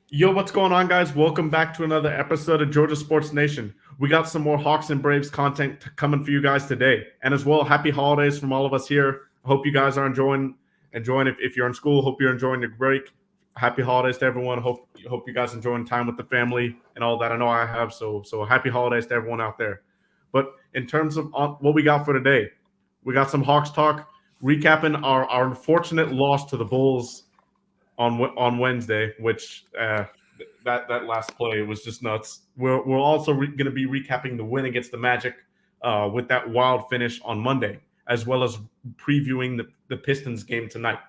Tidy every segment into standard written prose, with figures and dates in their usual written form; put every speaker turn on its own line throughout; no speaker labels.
Yo, what's going on, guys? Welcome back to another episode of Georgia Sports Nation. We got some more Hawks and Braves content coming for you guys today, and as well, happy holidays from all of us here. I hope you guys are enjoying. If you're in school, hope you're enjoying your break. Happy holidays to everyone. Hope you guys enjoying time with the family and all that. I know I have. So happy holidays to everyone out there. But in terms of what we got for today, we got some Hawks talk, recapping our unfortunate loss to the Bulls on Wednesday, which that last play was just nuts. We're also going to be recapping the win against the Magic with that wild finish on Monday, as well as previewing the Pistons game tonight.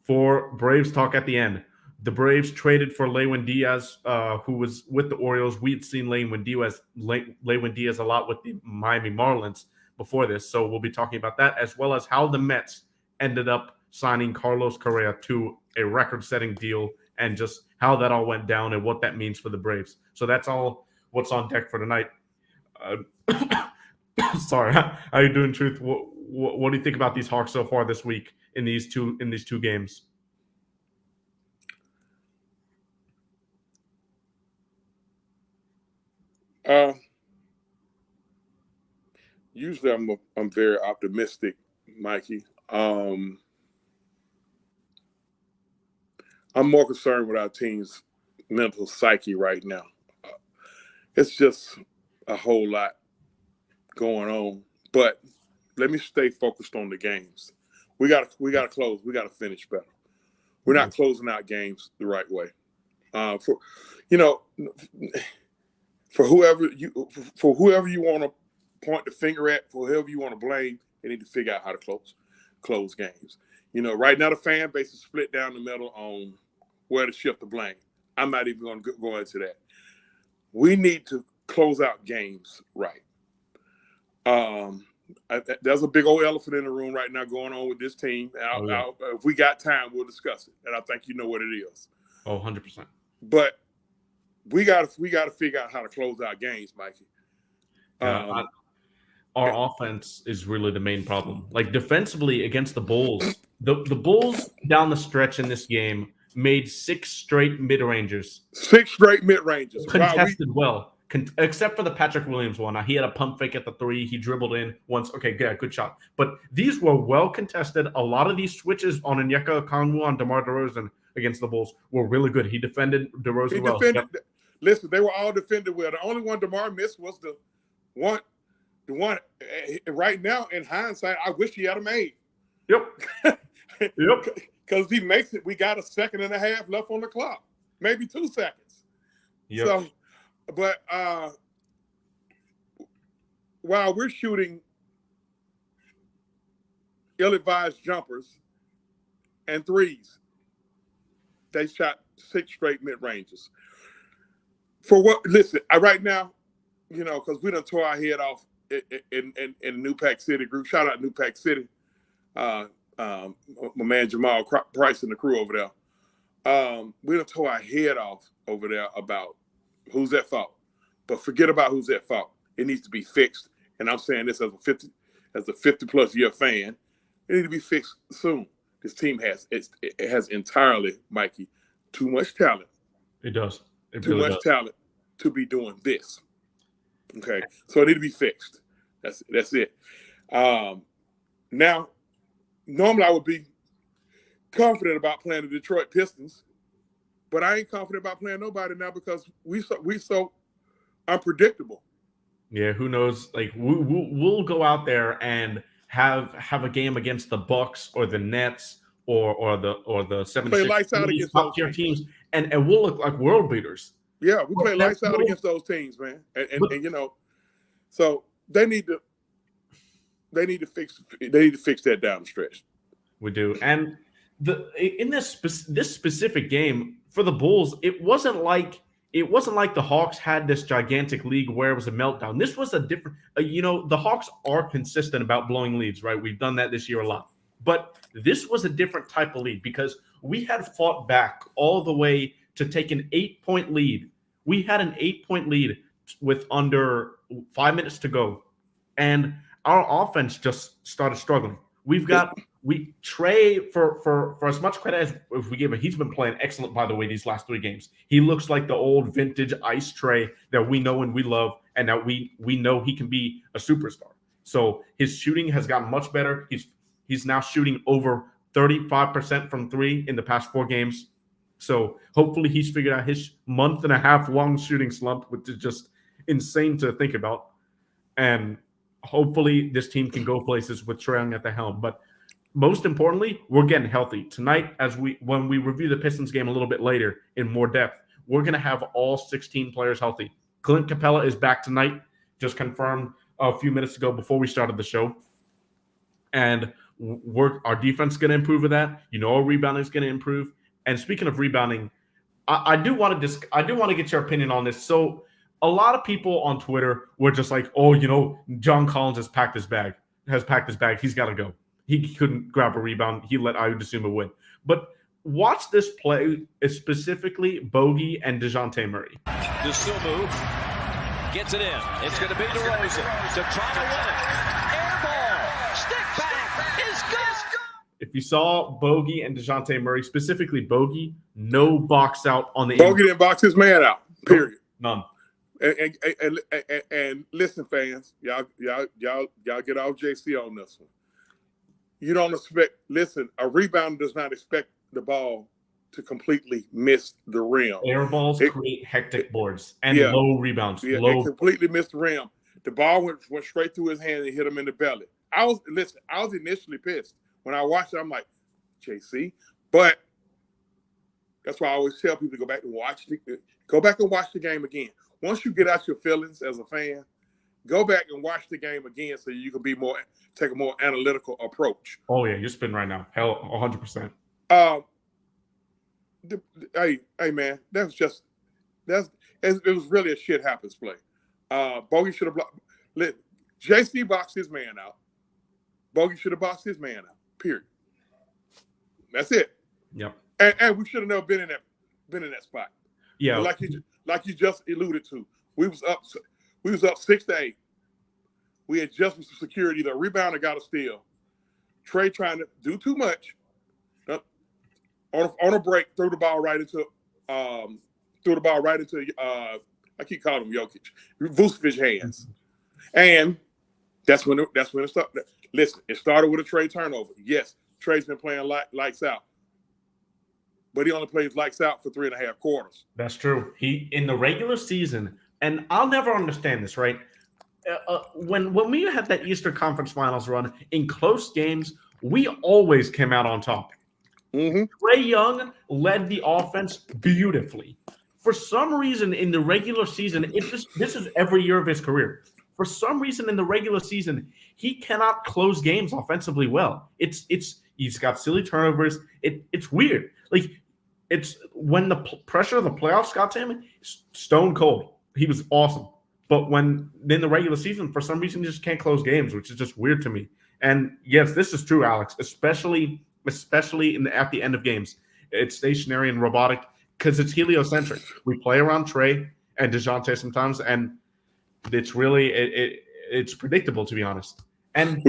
For Braves talk at the end, the Braves traded for Lewin Diaz, who was with the Orioles. We'd seen Lewin Diaz a lot with the Miami Marlins before this, so we'll be talking about that, as well as how the Mets ended up signing Carlos Correa to a record-setting deal, and just how that all went down and what that means for the Braves. So that's all what's on deck for tonight. Sorry, how are you doing, Truth? What do you think about these Hawks so far this week in these two games?
Uh, Usually I'm very optimistic, Mikey. I'm more concerned with our team's mental psyche right now. It's just a whole lot going on. But let me stay focused on the games. We got to close. We got to finish better. We're not closing out games the right way. For you know, for whoever you want to point the finger at, for whoever you want to blame, they need to figure out how to close games. Right now the fan base is split down the middle on where to shift the blame. I'm not even going to go into that. We need to close out games right. There's a big old elephant in the room right now going on with this team. If we got time, we'll discuss it, and I think you know what it is.
100%.
But we got to figure out how to close out games, Mikey.
Our offense is really the main problem. Like defensively against the Bulls, the Bulls down the stretch in this game made 6 straight mid-rangers.
6 straight mid-rangers.
Contested well. Except for the Patrick Williams one. He had a pump fake at the 3. He dribbled in once. Okay, good shot. But these were well contested. A lot of these switches on Onyeka Okongwu on DeMar DeRozan against the Bulls were really good. He defended DeRozan well.
Listen, they were all defended well. The only one DeMar missed was the one right now, in hindsight, I wish he had a made.
Yep.
Because he makes it, we got a second and a half left on the clock. Maybe 2 seconds.
Yep.
So, but while we're shooting ill-advised jumpers and threes, they shot 6 straight mid-ranges. For what? Listen, right now, because we done tore our head off in New Pack City group. Shout out New Pack City. My man Jamal Price and the crew over there. We done tore our head off over there about who's at fault. But forget about who's at fault. It needs to be fixed. And I'm saying this as a 50-plus year fan. It needs to be fixed soon. This team has entirely, Mikey, too much talent.
It does.
Too much talent to be doing this. Okay, so it need to be fixed. That's it. Now, normally I would be confident about playing the Detroit Pistons, but I ain't confident about playing nobody now because we so unpredictable.
Yeah, who knows? Like we'll go out there and have a game against the Bucks or the Nets or the 76ers.
Play lights out against
top tier teams, and we'll look like world beaters.
Yeah, we play lights out against those teams, man. And so they need to fix that down the stretch.
We do. And in this specific game for the Bulls, it wasn't like the Hawks had this gigantic lead where it was a meltdown. This was a different the Hawks are consistent about blowing leads, right? We've done that this year a lot. But this was a different type of lead because we had fought back all the way to take an 8-point lead. We had an 8-point lead with under 5 minutes to go, and our offense just started struggling. We've got Trae, for as much credit as if we give him, he's been playing excellent, by the way, these last 3 games. He looks like the old vintage ice Trae that we know and we love, and that we know he can be a superstar. So his shooting has gotten much better. He's now shooting over 35% from 3 in the past 4 games. So hopefully he's figured out his month and a half long shooting slump, which is just insane to think about. And hopefully this team can go places with Trae Young at the helm. But most importantly, we're getting healthy. Tonight, when we review the Pistons game a little bit later in more depth, we're going to have all 16 players healthy. Clint Capella is back tonight, just confirmed a few minutes ago before we started the show. And our defense is going to improve with that. Our rebounding is going to improve. And speaking of rebounding, I do want to get your opinion on this. So a lot of people on Twitter were just like, oh, John Collins has packed his bag. He's got to go. He couldn't grab a rebound. He let Ayo Dosunmu win. But watch this play, specifically Bogey and DeJounte Murray.
Dosunmu gets it in. It's going to be DeRozan to try to win it. Air ball. Stick back is good.
If you saw Bogey and DeJounte Murray, specifically Bogey, no box out on the
Bogey didn't box his man out, period.
None.
And listen, fans, y'all get off JC on this one. You don't expect. Listen, a rebounder does not expect the ball to completely miss the rim.
Air balls create hectic boards and low rebounds.
Yeah, it completely missed the rim. The ball went straight through his hand and hit him in the belly. I was initially pissed when I watched it. I'm like, JC, but that's why I always tell people to go back and watch the game again. Once you get out your feelings as a fan, go back and watch the game again so you can take a more analytical approach.
Oh yeah, you're spinning right now. Hell, 100%.
Hey man, it was really a shit happens play. Bogey should have blocked. JC boxed his man out. Bogey should have boxed his man out. Period. That's it.
Yep.
And we should have never been in that spot.
Yeah.
Like you just alluded to, we was up 6-8. We had just secured either a rebound or got a steal. Trae trying to do too much. On a break, threw the ball right into I keep calling him Jokic, Vucevic's hands, and that's when it started. Listen, it started with a Trae turnover. Yes, Trae's been playing lights out, but he only plays lights out for 3.5 quarters.
That's true. He in the regular season, and I'll never understand this, right? When we had that Eastern Conference Finals run in close games, we always came out on top.
Mm-hmm.
Trae Young led the offense beautifully. For some reason, in the regular season, this is every year of his career. For some reason, in the regular season, he cannot close games offensively well. He's got silly turnovers. It's weird. Like it's when the pressure of the playoffs got to him, stone cold. He was awesome. But when in the regular season, for some reason, he just can't close games, which is just weird to me. And yes, this is true, Alex, especially at the end of games. It's stationary and robotic because it's heliocentric. We play around Trae and DeJounte sometimes, and it's really it's predictable, to be honest. And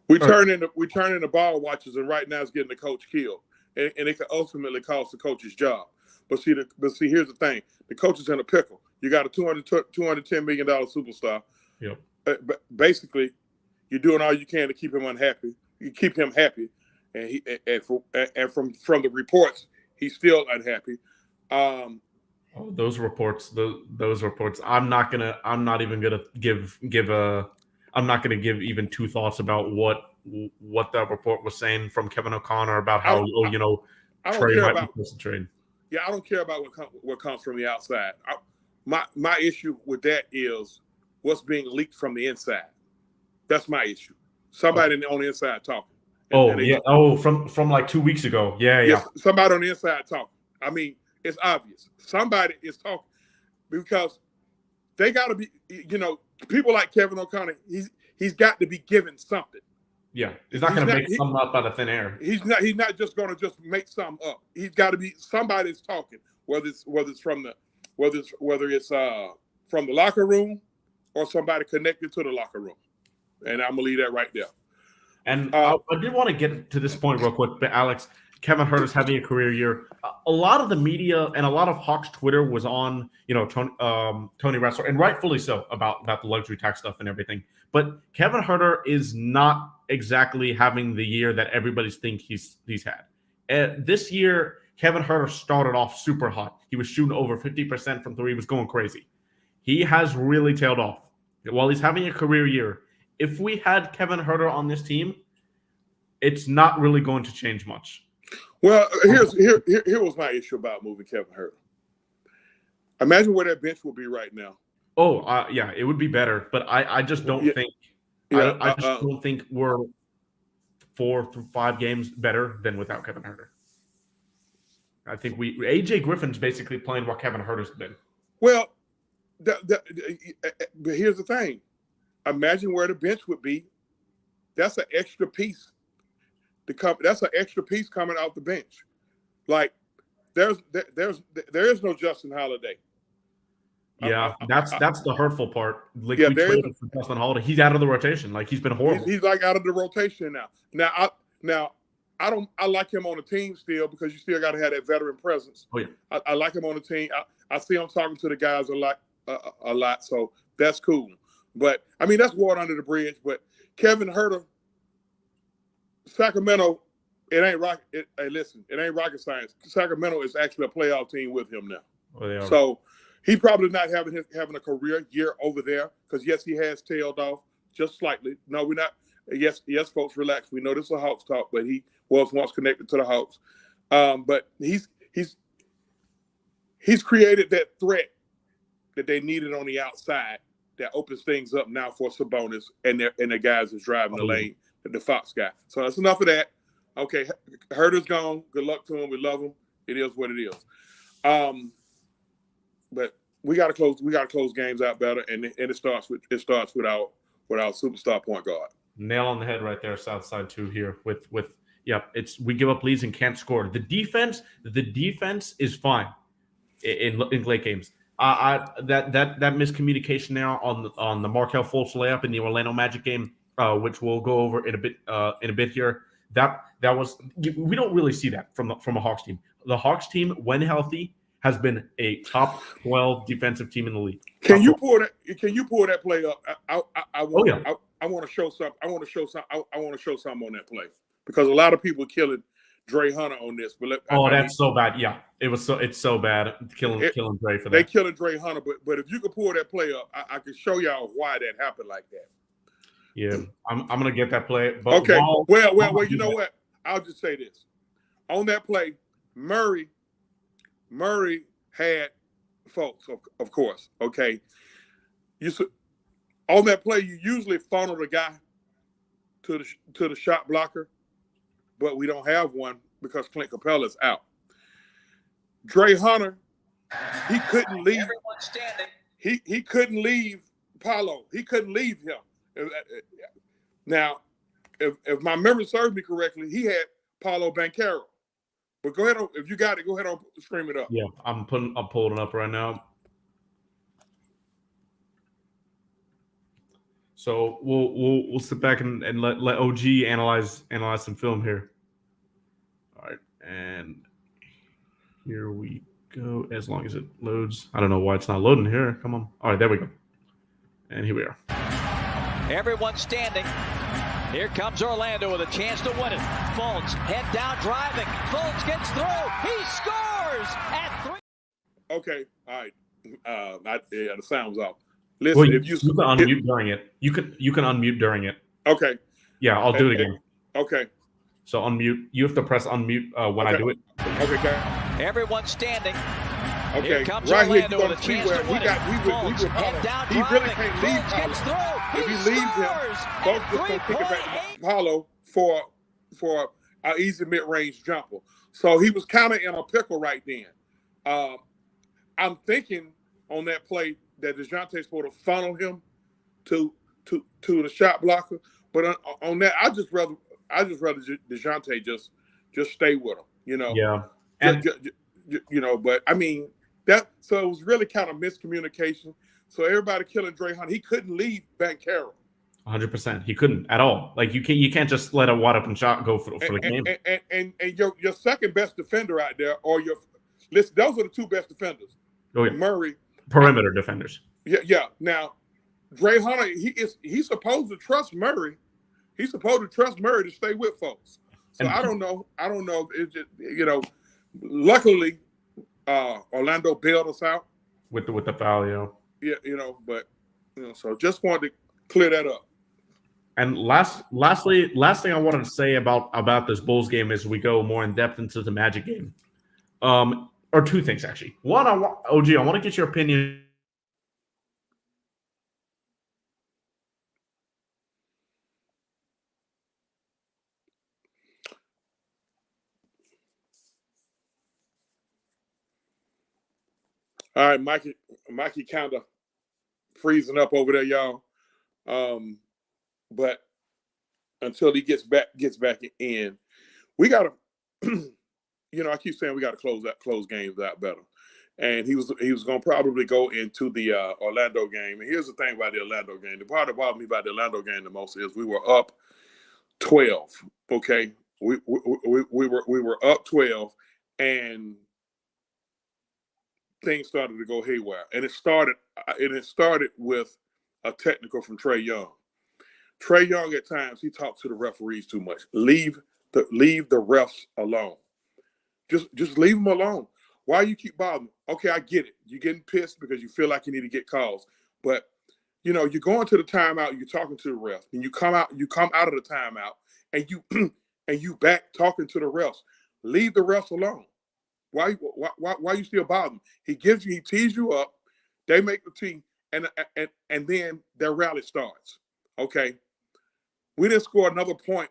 we turn into ball watchers, and right now it's getting the coach killed, and it can ultimately cost the coach's job. But see, here's the thing: the coach is in a pickle. You got a $210 million superstar.
Yep.
But basically, you're doing all you can to keep him unhappy. You keep him happy, and from the reports, he's still unhappy.
Those reports. I'm not even gonna give even 2 thoughts about what that report was saying from Kevin O'Connor about how Trae might be supposed to trade.
Yeah, I don't care about what comes from the outside. My issue with that is what's being leaked from the inside. That's my issue. Somebody on the inside talking.
From like 2 weeks ago. Yeah.
Somebody on the inside talking. I mean, it's obvious. Somebody is talking because they got to be. People like Kevin O'Connor. He's got to be given something.
Yeah, he's not going to make something up out of thin air.
He's not just going to just make something up. He's got to be somebody's talking. Whether it's from the locker room or somebody connected to the locker room, and I'm gonna leave that right there.
And I did want to get to this point real quick, but Alex, Kevin Huerter's having a career year. A lot of the media and a lot of Hawks Twitter was on, Tony Ressler, and rightfully so, about the luxury tax stuff and everything. But Kevin Huerter is not exactly having the year that everybody thinks he's had. This year, Kevin Huerter started off super hot. He was shooting over 50% from three. He was going crazy. He has really tailed off. While he's having a career year, if we had Kevin Huerter on this team, it's not really going to change much.
Well, here was my issue about moving Kevin Huerter. Imagine where that bench will be right now.
Oh, yeah, it would be better, but I just don't think. Yeah, I just don't think we're 4 through 5 games better than without Kevin Huerter. I think AJ Griffin's basically playing what Kevin Huerter's been.
Well, but here's the thing. Imagine where the bench would be. That's an extra piece. That's an extra piece coming out the bench. Like there is no Justin Holiday.
Yeah, that's the hurtful part. Like, we traded for Justin Holiday. He's out of the rotation. Like, he's been horrible.
He's like out of the rotation now. I like him on the team still, because you still got to have that veteran presence.
Oh yeah,
I like him on the team. I see him talking to the guys a lot, so that's cool. But I mean, that's water under the bridge. But Kevin Huerter, Sacramento, it ain't rocket science. Sacramento is actually a playoff team with him now.
Oh, they are.
So he probably not having a career year over there, because yes, he has tailed off just slightly. No, we're not. Yes, folks, relax. We know this is a Hawks talk, but he was once connected to the Hawks. But he's created that threat that they needed on the outside that opens things up now for Sabonis and the guys that's driving the lane, the Fox guy. So that's enough of that. Okay, Huerter's gone. Good luck to him. We love him. It is what it is. But we got to close games out better, and it starts with our superstar point guard.
Nail on the head right there, Southside 2 here with we give up leads and can't score. The defense is fine in late games. That miscommunication there on the Markelle Fultz layup in the Orlando Magic game, which we'll go over in a bit here. That was, we don't really see that from a Hawks team. The Hawks team, when healthy, has been a top 12 defensive team in the league.
Can you pull that play up? I want to show something. I want to show something on that play, because a lot of people are killing Trae Hunter on this. But
that's so bad. Yeah, it's so bad killing Trae for that.
They killing Trae Hunter, but if you could pull that play up, I can show y'all why that happened like that.
Yeah, I'm gonna get that play. But
okay. Well, you know what? I'll just say this. On that play, Murray had folks, of course. Okay. On that play, you usually funnel the guy to the shot blocker, but we don't have one because Clint Capella's out. Trae Hunter, he couldn't leave.
Everyone standing.
He couldn't leave Paolo. He couldn't leave him. Now, if my memory serves me correctly, he had Paolo Banchero. But go ahead, if you got it, go ahead and scream it up.
Yeah, I'm pulling it up right now. So we'll sit back and let OG analyze some film here. All right, and here we go. As long as it loads, I don't know why it's not loading here. Come on. All right, there we go. And here we are.
Everyone standing. Here comes Orlando with a chance to win it. Fultz head down driving. Fultz gets through. He scores at 3.
Okay, all right. The sound's off. Listen, if you
can unmute during it. You can unmute during it.
Okay.
Yeah, I'll do it again.
Okay.
So unmute. You have to press unmute when I do it.
Okay, guys.
Everyone standing.
Okay,
here comes
right
Orlando
here
with a chance to win it.
He really can't leave Paolo. If he leaves him, folks just gonna kick it back to Paolo for an easy mid-range jumper. So he was kind of in a pickle right then. I'm thinking on that play that DeJounte's supposed to funnel him to the shot blocker, but on that, I just rather DeJounte just stay with him. You know.
Yeah.
And but I mean. So it was really kind of miscommunication. So everybody killing Trae Hunter. He couldn't leave Banchero.
100%. He couldn't at all. Like you can't just let a wide open shot go for the game.
And your second best defender out there, or listen, those are the two best defenders.
Oh yeah,
Murray,
perimeter defenders.
Yeah. Now, Dre Hunter, he's supposed to trust Murray. He's supposed to trust Murray to stay with folks. So I don't know. It's just, luckily, Orlando bailed us out
with the foul,
Yeah, but so just wanted to clear that up.
And last thing I wanted to say about this Bulls game is we go more in depth into the Magic game. Or two things actually. One, I want to get your opinion.
All right, Mikey kind of freezing up over there, y'all. But until he gets back in, we got to, I keep saying we got to close games out better. And he was going to probably go into the Orlando game. And here's the thing about the Orlando game. The part that bothered me about the Orlando game the most is we were up 12. Okay, we were up 12, and things started to go haywire. And it started with a technical from Trae Young. Trae Young, at times, he talks to the referees too much. Leave the refs alone. Just leave them alone. Why you keep bothering? Okay, I get it. You're getting pissed because you feel like you need to get calls. But you're going to the timeout, you're talking to the refs, and you come out of the timeout, and you back talking to the refs. Leave the refs alone. Why you still bothering? He tees you up, they make the tee, and then their rally starts. Okay. We didn't score another point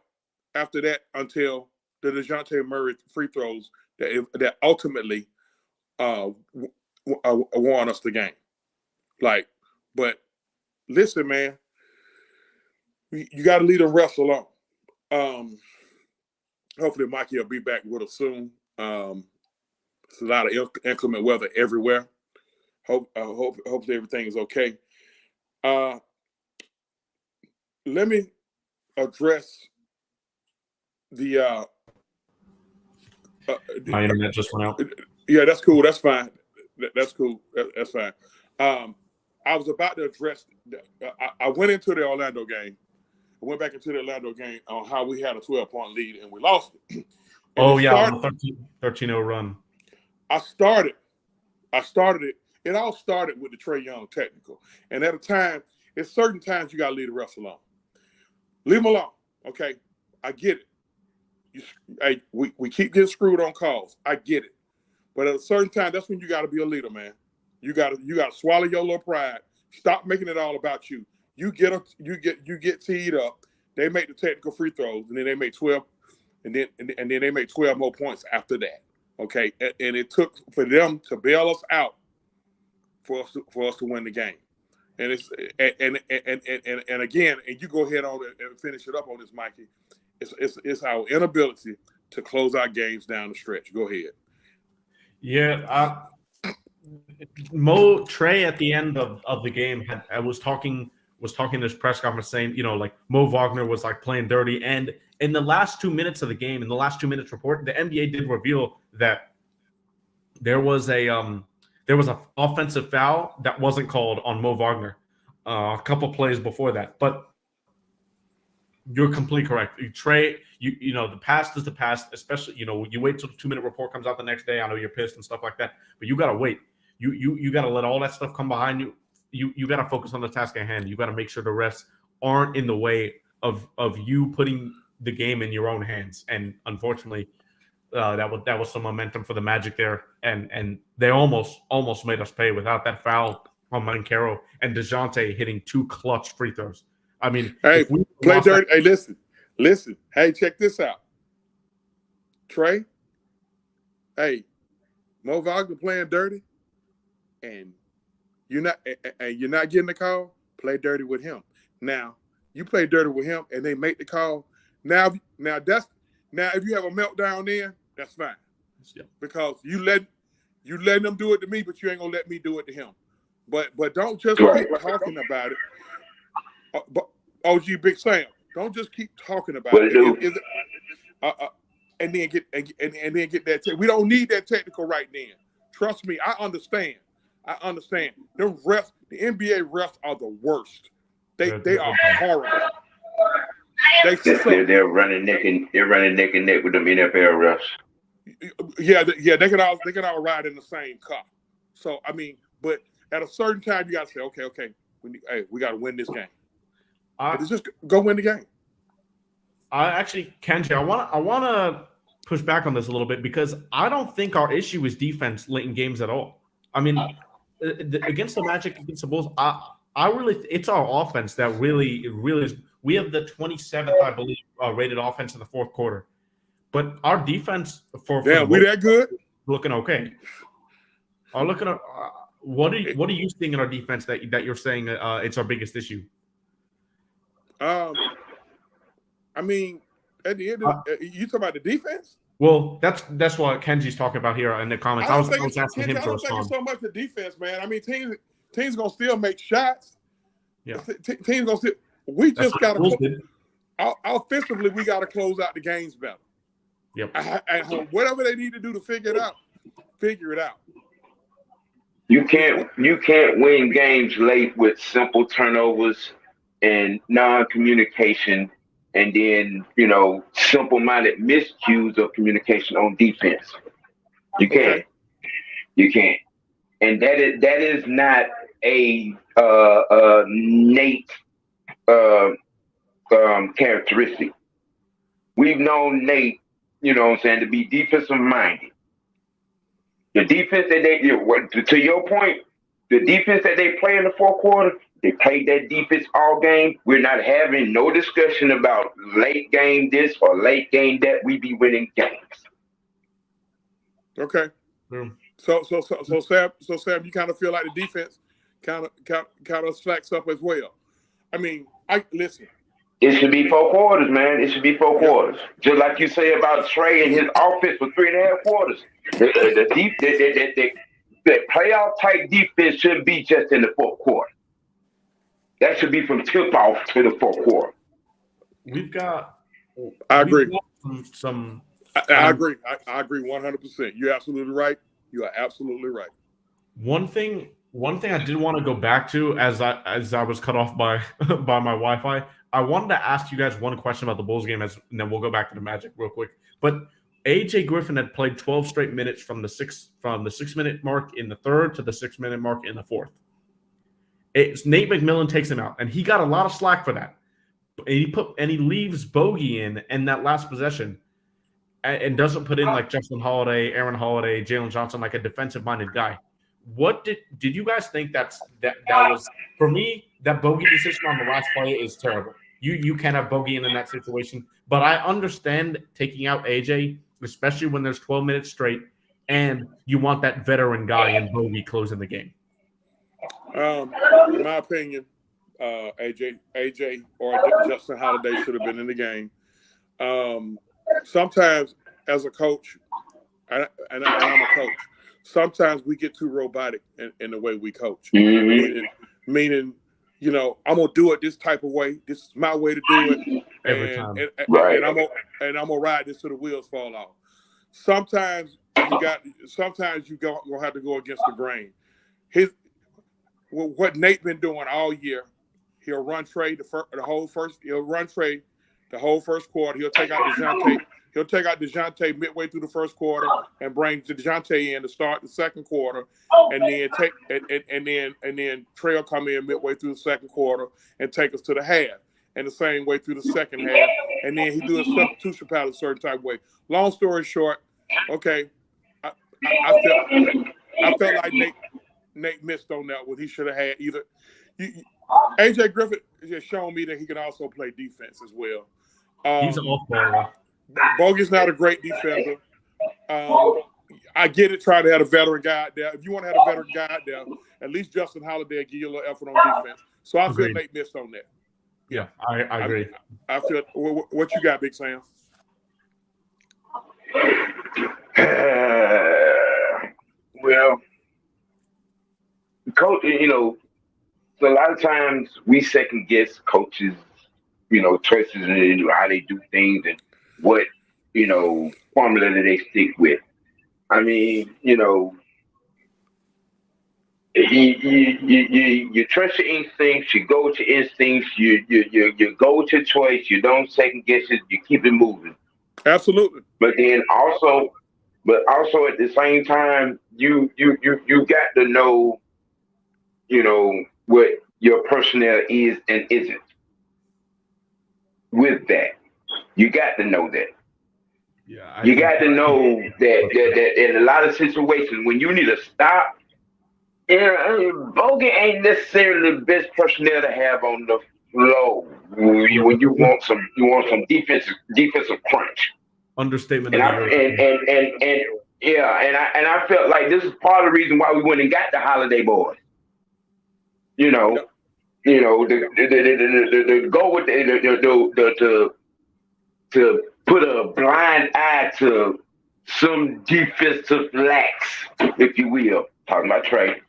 after that until the DeJounte Murray free throws that ultimately won us the game. But listen, man, you got to leave the refs alone. Hopefully Mikey will be back with us soon. It's a lot of inclement weather everywhere. Hopefully everything is okay. Let me address the
my internet just went out.
Yeah, that's cool. That's fine. That's cool. That's fine. I was about to address. I went into the Orlando game. I went back into the Orlando game on how we had a 12-point lead and we lost it.
On a 13-0 run.
I started it. It all started with the Trae Young technical. And at a time, it's certain times you got to leave the refs alone. Leave them alone. Okay, I get it. We keep getting screwed on calls. I get it. But at a certain time, that's when you got to be a leader, man. You got to swallow your little pride. Stop making it all about you. You get teed up. They make the technical free throws, and then they make 12, and then they make 12 more points after that. Okay, and it took for them to bail us out for us to win the game. And it's and again, and you go ahead on and finish it up on this, Mikey. It's our inability to close our games down the stretch. Go ahead.
Yeah, Trae at the end of the game was talking in his press conference saying, Mo Wagner was like playing dirty. And in the last 2 minutes of the game, in the last 2 minutes report, the NBA did reveal that there was an offensive foul that wasn't called on Mo Wagner a couple plays before that. But you're completely correct. Trae, the past is the past, especially, you wait till the 2 minute report comes out the next day. I know you're pissed and stuff like that, but you got to wait. You got to let all that stuff come behind you. You got to focus on the task at hand. You got to make sure the refs aren't in the way of you putting the game in your own hands. And unfortunately, that was some momentum for the Magic there, and they almost made us pay without that foul on Mancaro and DeJounte hitting 2 clutch free throws. I mean,
hey, play dirty. Hey, listen. Hey, check this out, Trae. Hey, Mo Wagner playing dirty, and you're not getting the call. Play dirty with him. Now you play dirty with him, and they make the call. Now if you have a meltdown, then that's fine, because you letting them do it to me, but you ain't gonna let me do it to him. But don't just keep talking about it. OG Big Sam, don't just keep talking about
What
it.
do?
And then get that. We don't need that technical right then. Trust me, I understand. The refs, the NBA refs are the worst. They are horrible.
They're running neck and neck with them NFL refs.
Yeah, they can all ride in the same car. So I mean, but at a certain time, you got to say, okay, we got to win this game. Just go win the game.
Kenji, I want to push back on this a little bit because I don't think our issue is defense late in games at all. I mean, against the Magic, against the Bulls, it's our offense that really is. We have the 27th, I believe, rated offense in the fourth quarter, but our defense
we that good?
Looking okay. What are you seeing in our defense that you're saying it's our biggest issue?
I mean, at the end of you talking about the defense?
Well, that's what Kenji's talking about here in the comments. I was asking him to respond.
I don't think it's so much the defense, man. I mean, teams gonna still make shots.
Yeah,
teams gonna still. We just gotta offensively. We gotta close out the games better.
Yep.
Whatever they need to do to figure it out.
You can't win games late with simple turnovers and non-communication, and then simple-minded miscues of communication on defense. You can't. You can't. And that is not a Nate characteristic. We've known Nate, to be defensive minded. The defense that to your point, the defense that they play in the fourth quarter, they played that defense all game. We're not having no discussion about late game this or late game that. We be winning games.
Okay. So Sam, you kind of feel like the defense kind of slacks up as well. I mean, listen.
It should be 4 quarters, man. It should be 4 quarters. Just like you say about Trae and his offense for 3.5 quarters. The playoff type defense should be just in the fourth quarter. That should be from tip off to the fourth quarter.
I agree.
I
agree. I agree 100%. You're absolutely right. You are absolutely right.
One thing I did want to go back to as I was cut off by my Wi-Fi. I wanted to ask you guys one question about the Bulls game, and then we'll go back to the Magic real quick. But AJ Griffin had played 12 straight minutes from the 6-minute mark in the third to the 6-minute mark in the fourth. Nate McMillan takes him out, and he got a lot of slack for that. And he leaves Bogey in that last possession, and doesn't put in like Justin Holiday, Aaron Holiday, Jalen Johnson, like a defensive-minded guy. What did you guys think that was? For me, that Bogey decision on the last play is terrible. You can't have Bogey in that situation, but I understand taking out AJ, especially when there's 12 minutes straight, and you want that veteran guy in Bogey closing the game.
In my opinion, AJ or Justin Holiday should have been in the game. Sometimes, as a coach, and I'm a coach, sometimes we get too robotic in the way we coach.
Mm-hmm.
Meaning, I'm gonna do it this type of way. This is my way to do it.
Every time.
And I'm gonna ride this till the wheels fall off. Sometimes you gonna have to go against the grain. What Nate been doing all year, he'll run Trae the whole first quarter. He'll take out DeJounte midway through the first quarter and bring DeJounte in to start the second quarter, and then Trae will come in midway through the second quarter and take us to the half, and the same way through the second half, and then he do a substitution pattern a certain type of way. Long story short, okay, I felt like Nate missed on that one. He should have had either. AJ Griffin has shown me that he can also play defense as well.
He's an off-baller.
Bogey's not a great defender. I get it, trying to have a veteran guy out there. If you want to have a veteran guy out there, at least Justin Holiday will give you a little effort on defense. So I feel Nate missed on that.
Yeah, I agree.
I feel. What you got, Big Sam?
Well, coach, so a lot of times we second guess coaches' choices and how they do things and what, formula that they stick with. I mean, you trust your instincts, you go to instincts, you go to choice, you don't second guess it, you keep it moving.
Absolutely.
But also at the same time, you got to know, what your personnel is and isn't. With that, you got to know that.
Yeah,
you got to know that in a lot of situations when you need to stop, Bogan ain't necessarily the best personnel to have on the floor when you want some defensive crunch.
Understatement.
And I felt like this is part of the reason why we went and got the Holiday boys. The go with to put a blind eye to some defensive lacks, if you will. Talking about Trae.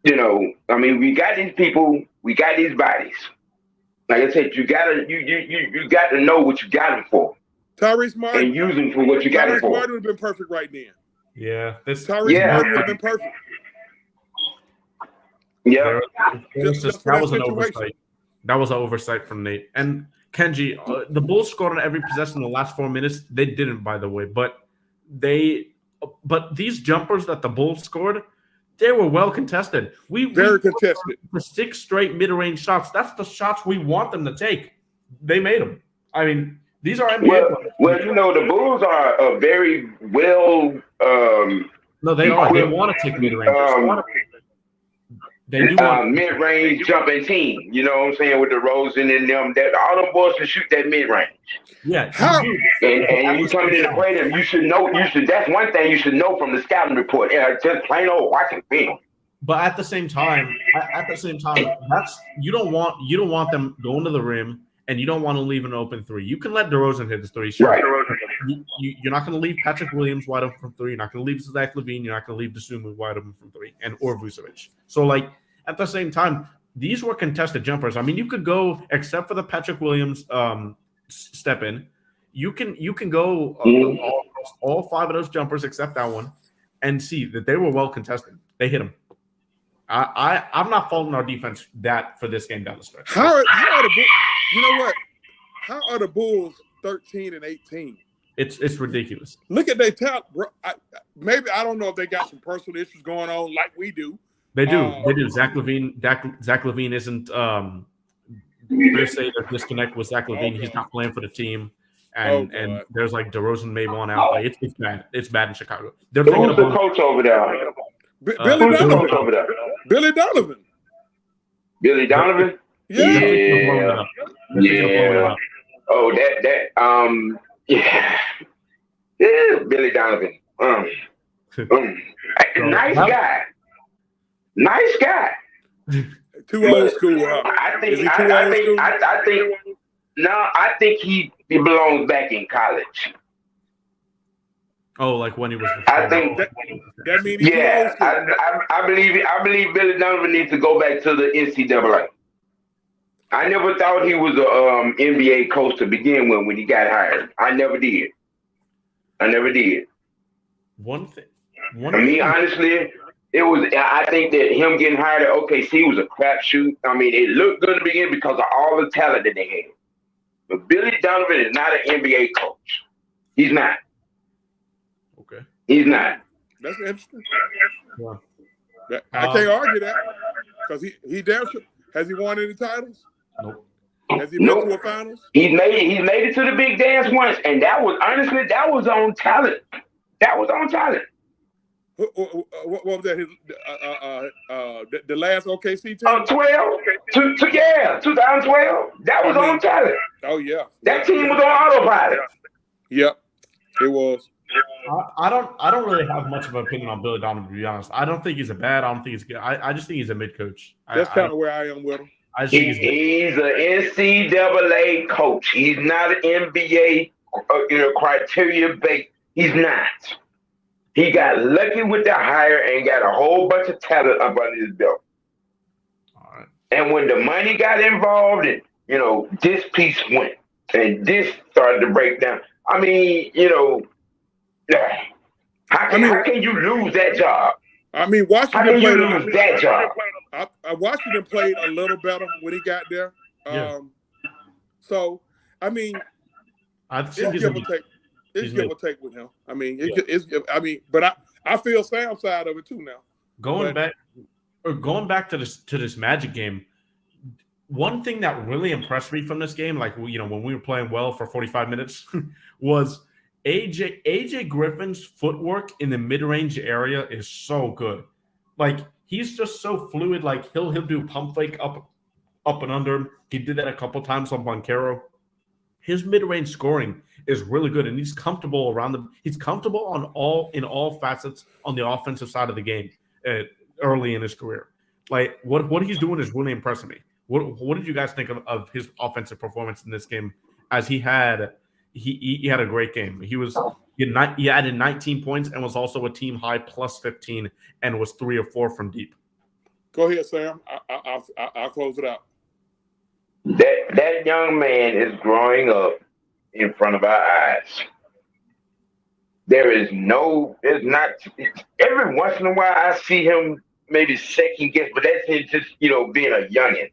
We got these people, we got these bodies. Like I said, you got to know what you got them for.
Tyrese Martin
and use them for what you got them for.
Tyrese Martin would have been perfect right then.
Yeah,
Tyrese Martin would have been perfect.
Yeah,
that was an oversight. That was an oversight from Nate and Kenji. The Bulls scored on every possession in the last 4 minutes. They didn't, by the way, but these jumpers that the Bulls scored, they were well contested.
Very contested.
For 6 straight mid-range shots. That's the shots we want them to take. They made them. I mean, these are NBA players.
Well, the Bulls are a very well.
No, they are. They want to take mid-range. They do want
mid-range jumping team. You know what I'm saying, with the DeRozan and them. That all them boys can shoot that mid-range.
Yeah.
And you coming in to play them, you should know. That's one thing you should know from the scouting report. Just plain old watching film.
But at the same time, that's you don't want them going to the rim, and you don't want to leave an open three. You can let DeRozan hit the three. Sure.
Right.
You're not going to leave Patrick Williams wide open from three. You're not going to leave Zach LaVine. You're not going to leave Dosunmu wide open from three, or Vucevic. So, at the same time, these were contested jumpers. I mean, you could go, except for the Patrick Williams step in, you can go all 5 of those jumpers except that one, and see that they were well contested. They hit them. I'm not faulting our defense for this game down the stretch.
How are the Bulls? You know what? How are the Bulls 13 and 18?
It's ridiculous.
Look at their talent, bro. I don't know if they got some personal issues going on like we do.
They do. They do. Zach LaVine isn't. They say the disconnect with Zach LaVine. He's not playing for the team, and there's DeRozan may want out. It's bad. It's bad in Chicago. They're
Who's the coach over there?
Billy Donovan. Billy Donovan.
Billy Donovan.
Yeah.
Oh, yeah. Yeah, Billy Donovan. Nice guy.
Too old school.
I think he belongs back in college.
Oh, like when he was.
I think
that means
I believe Billy Donovan needs to go back to the NCAA. I never thought he was a NBA coach to begin with when he got hired. I never did.
Honestly,
it was. I think that him getting hired at OKC was a crapshoot. I mean, it looked good to begin because of all the talent that they had. But Billy Donovan is not an NBA coach. He's not.
Okay.
He's not.
That's interesting.
Yeah.
I can't argue that because he damn sure. Has he won any titles?
Nope.
Has he been to a finals?
He's made it to the big dance once, and that was on talent. That was on talent.
What was that? The last OKC team?
2012. That was on talent.
Oh yeah.
That team was on autopilot.
Yep, it was.
I don't really have much of an opinion on Billy Donovan, to be honest. I don't think he's a bad. I don't think he's good. I just think he's a mid coach.
That's kind of where I am with him.
He's an NCAA coach. He's not an NBA criteria based. He's not. He got lucky with the hire and got a whole bunch of talent up under his belt.
All right.
And when the money got involved, and this piece went, and this started to break down. I mean, how can you lose that job?
I mean,
Washington
played a little better when he got there.
Yeah.
So, I mean,
it's
give or take. It's give or take with him. I mean, but I feel Sam's side of it too now.
Going back to this Magic game, one thing that really impressed me from this game, like when we were playing well for 45 minutes, was AJ Griffin's footwork in the mid-range area is so good. Like, he's just so fluid. Like, he'll do pump fake up and under. He did that a couple times on Banchero. His mid-range scoring is really good, and he's comfortable around them. He's comfortable in all facets on the offensive side of the game early in his career. Like, what he's doing is really impressing me. What did you guys think of his offensive performance in this game? As he had a great game. He added 19 points and was also a team high plus 15 and was 3 or 4 from deep.
Go ahead, Sam. I'll close it out.
That young man is growing up in front of our eyes. There's not every once in a while I see him maybe second guess, but that's him just being a youngin,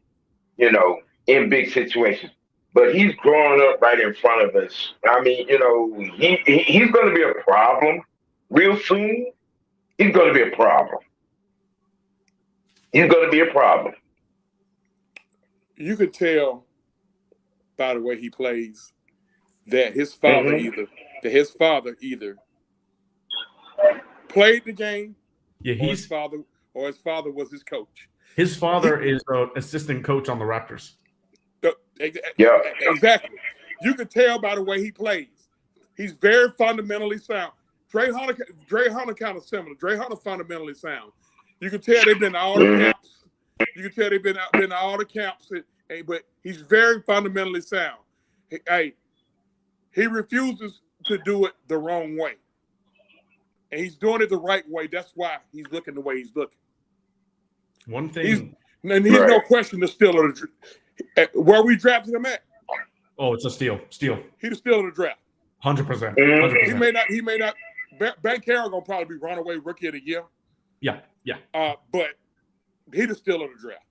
in big situations. But he's growing up right in front of us. I mean, he's going to be a problem real soon. He's going to be a problem.
You could tell by the way he plays that his father either played the game, his father was his coach.
His father is an assistant coach on the Raptors.
Yeah,
exactly. You can tell by the way he plays. He's very fundamentally sound. Dre Hunter kind of similar. Dre Hunter fundamentally sound. You can tell they've been to all the camps. You can tell they've been to all the camps, but he's very fundamentally sound. He refuses to do it the wrong way, and he's doing it the right way. That's why he's looking the way he's looking.
One thing,
he's no question the steal of the where we drafted him at.
Oh, it's a steal.
He's the steal of the draft.
100%.
He may not. Banchero gonna probably be runaway rookie of the year.
Yeah.
But he the steal of the draft.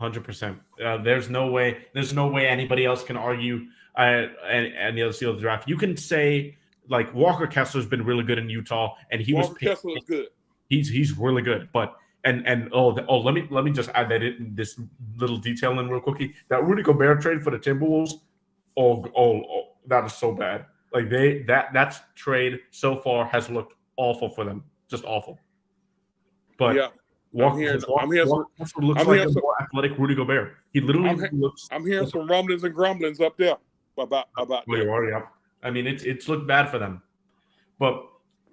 100%. There's no way anybody else can argue any other steal of the draft. You can say like Walker Kessler's been really good in Utah, and
Kessler is good.
He's really good, but. Let me just add this little detail in real quickly. That Rudy Gobert trade for the Timberwolves, that is so bad. Like that trade so far has looked awful for them, just awful. But yeah, Walker looks like a more athletic Rudy Gobert. He literally looks.
I'm hearing some rumblings and grumblings up there about.
Yeah. I mean, it's looked bad for them, but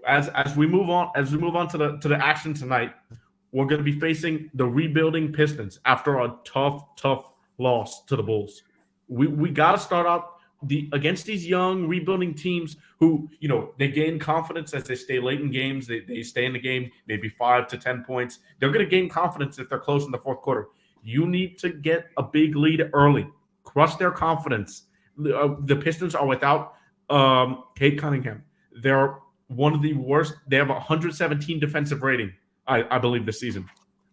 as we move on to the action tonight. We're going to be facing the rebuilding Pistons after a tough loss to the Bulls. We got to start out against these young rebuilding teams who, they gain confidence as they stay late in games. They stay in the game, maybe 5 to 10 points. They're going to gain confidence if they're close in the fourth quarter. You need to get a big lead early. Crush their confidence. The Pistons are without Kate Cunningham. They're one of the worst. They have a 117 defensive rating. I believe this season.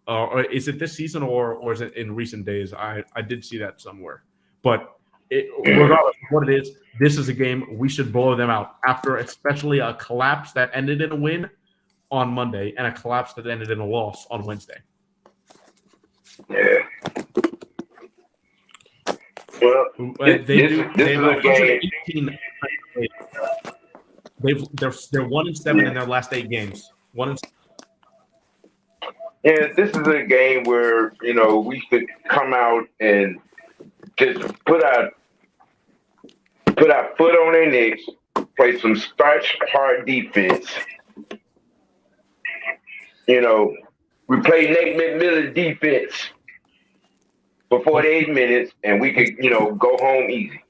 Or is it this season or is it in recent days? I did see that somewhere. But regardless of what it is, this is a game we should blow them out after especially a collapse that ended in a win on Monday and a collapse that ended in a loss on Wednesday.
Yeah. Well, they're
118. They're 1-7 in their last 8 games. 1-7.
Yeah, this is a game where, we could come out and just put our foot on their necks, play some starch hard defense. We play Nate McMillan defense for 48 minutes, and we could, go home easy.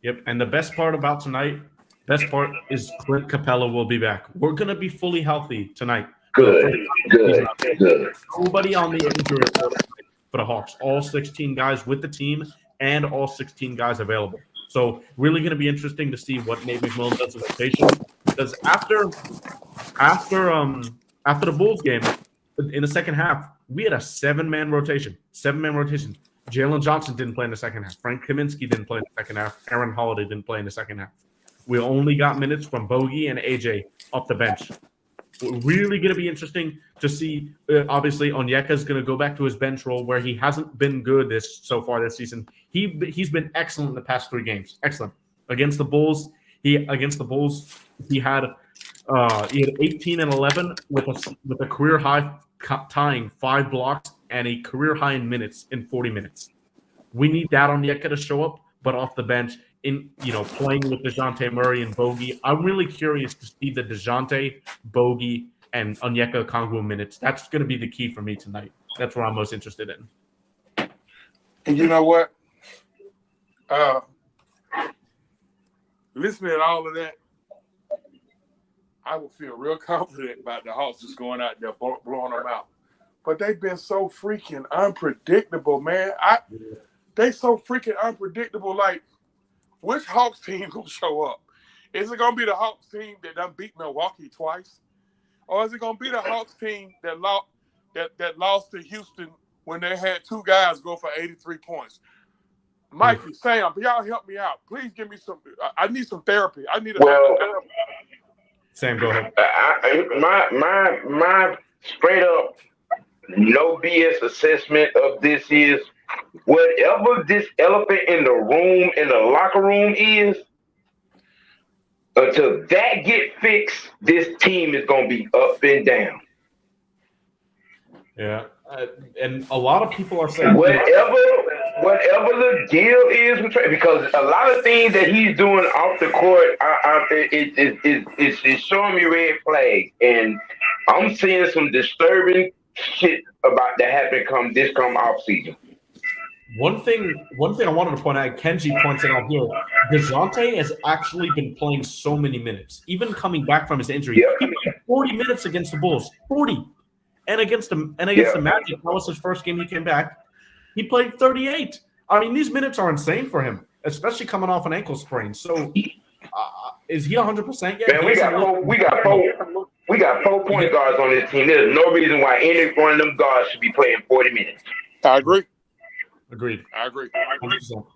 Yep, and the best part about tonight, is Clint Capella will be back. We're going to be fully healthy tonight.
Good.
Nobody on the injury report. for the Hawks. All 16 guys with the team and all 16 guys available. So really going to be interesting to see what Nate McMillan does with rotation. Because after the Bulls game in the second half, we had a 7-man rotation. 7-man rotation. Jalen Johnson didn't play in the second half. Frank Kaminsky didn't play in the second half. Aaron Holiday didn't play in the second half. We only got minutes from Bogey and AJ off the bench. Really going to be interesting to see. Obviously, Onyeka is going to go back to his bench role where he hasn't been good so far this season. He's been excellent in the past 3 games. Excellent against the Bulls. He had 18 and 11 with a career high tying 5 blocks and a career high in minutes in 40 minutes. We need that Onyeka to show up, but off the bench. Playing with DeJounte Murray and Bogey. I'm really curious to see the DeJounte, Bogey, and Onyeka Okongwu minutes. That's going to be the key for me tonight. That's what I'm most interested in.
And you know what? Listening to all of that, I would feel real confident about the Hawks just going out there blowing them out. But they've been so freaking unpredictable, man. They so freaking unpredictable. Like, which Hawks team gonna show up? Is it gonna be the Hawks team that done beat Milwaukee twice, or is it gonna be the Hawks team that lost to Houston when they had 2 guys go for 83 points? Mikey, Sam, y'all help me out. Please give me some. I need some therapy. I need therapy.
Sam, go ahead.
My straight up no BS assessment of this is, whatever this elephant in the room, in the locker room is, until that get fixed, this team is going to be up and down.
Yeah. And a lot of people are saying
whatever the deal is with Trae, because a lot of things that he's doing off the court, it's showing me red flags, and I'm seeing some disturbing shit about to happen come off season.
One thing I wanted to point out, Kenji points it out here, DeJounte has actually been playing so many minutes, even coming back from his injury.
Yeah.
He played 40 minutes against the Bulls, 40. And against the Maggiet, that was his first game he came back. He played 38. I mean, these minutes are insane for him, especially coming off an ankle sprain. So, is he 100% yet?
Man, we got 4 point guards on this team. There's no reason why any one of them guards should be playing 40 minutes.
I agree.
Agreed.
I agree.
100%.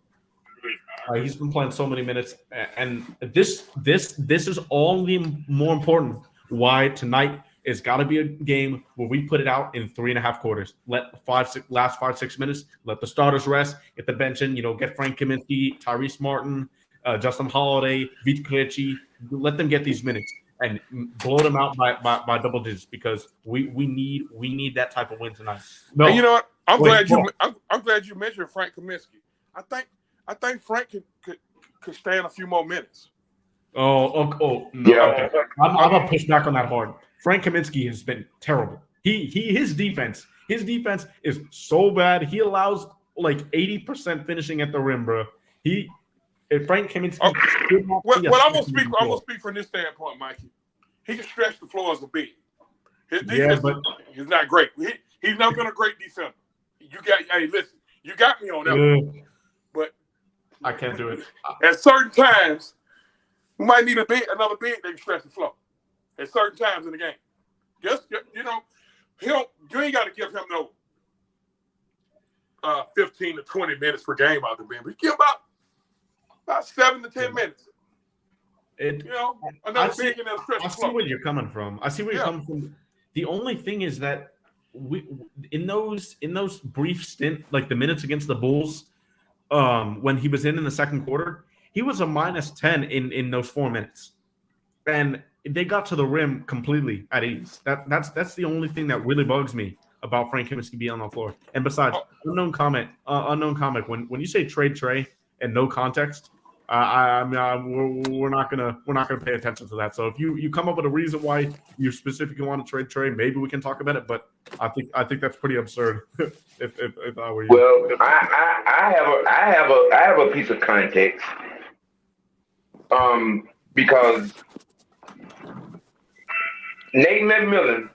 He's been playing so many minutes, and this is all the more important. Why tonight it's got to be a game where we put it out in 3.5 quarters. Let last 5-6 minutes. Let the starters rest. Get the bench in. Get Frank Kaminsky, Tyrese Martin, Justin Holiday, Vit Krejci. Let them get these minutes and blow them out by double digits, because we need that type of win tonight. No,
and you know what? I'm glad you mentioned Frank Kaminsky. I think Frank could stand a few more minutes.
No,
Yeah.
Okay. I'm gonna push back on that hard. Frank Kaminsky has been terrible. His defense is so bad. He allows like 80% finishing at the rim, bro. Frank Kaminsky.
Well, I'm gonna speak from this standpoint, Mikey. He can stretch the floor as a big. His defense, he's not great. He's not been a great defender. Listen, you got me on that one. But
I can't do it.
At certain times, we might need another big that can stretch the floor. At certain times in the game. Just, you ain't got to give him no 15 to 20 minutes per game out of the bench. Give about 7 to 10 minutes. Another big and then stretch the floor.
I see where you're coming from. The only thing is that in those brief stint, like the minutes against the Bulls, when he was in the second quarter, he was a -10 in those 4 minutes, and they got to the rim completely at ease. That's the only thing that really bugs me about Frank Kaminsky being on the floor. And besides, unknown comment. When you say trade Trae and no context, we're not gonna pay attention to that. So if you come up with a reason why you specifically want to trade Trae, maybe we can talk about it. But I think that's pretty absurd. if I were you.
Well, I have a piece of context. Because Nate McMillan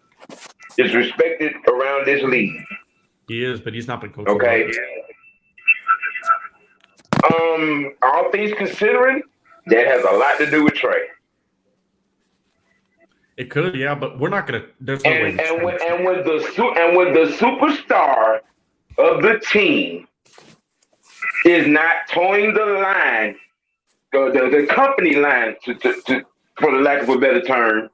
is respected around this league.
He is, but he's not been coaching.
Okay. All things considering, that has a lot to do with Trae.
It could, yeah, but we're not gonna. There's no way.
When the superstar of the team is not towing the line, the company line, to for the lack of a better term,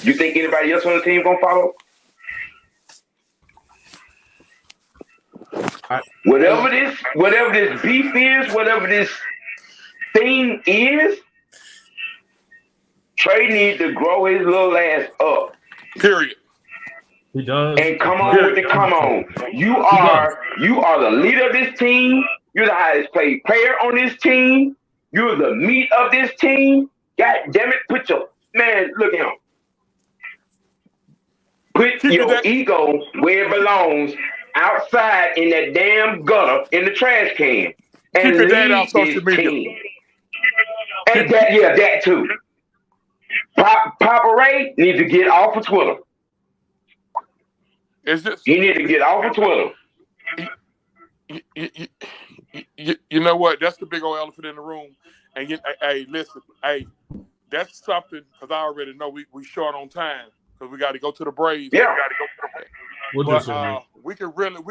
you think anybody else on the team gonna follow? Whatever this beef is, whatever this thing is, Trae needs to grow his little ass up.
Period.
He does.
And come on with the come on. You are the leader of this team. You're the highest paid player on this team. You're the meat of this team. God damn it, look at him. Put your ego where it belongs, outside in that damn gutter in the trash can. And
keep your dad off social media.
Team. And that too. Papa Ray needs to get off of Twitter. He needs to get off of Twitter.
You know what? That's the big old elephant in the room. And hey, listen, that's something, because I already know we short on time because we got to go to the Braves.
Yeah.
We can really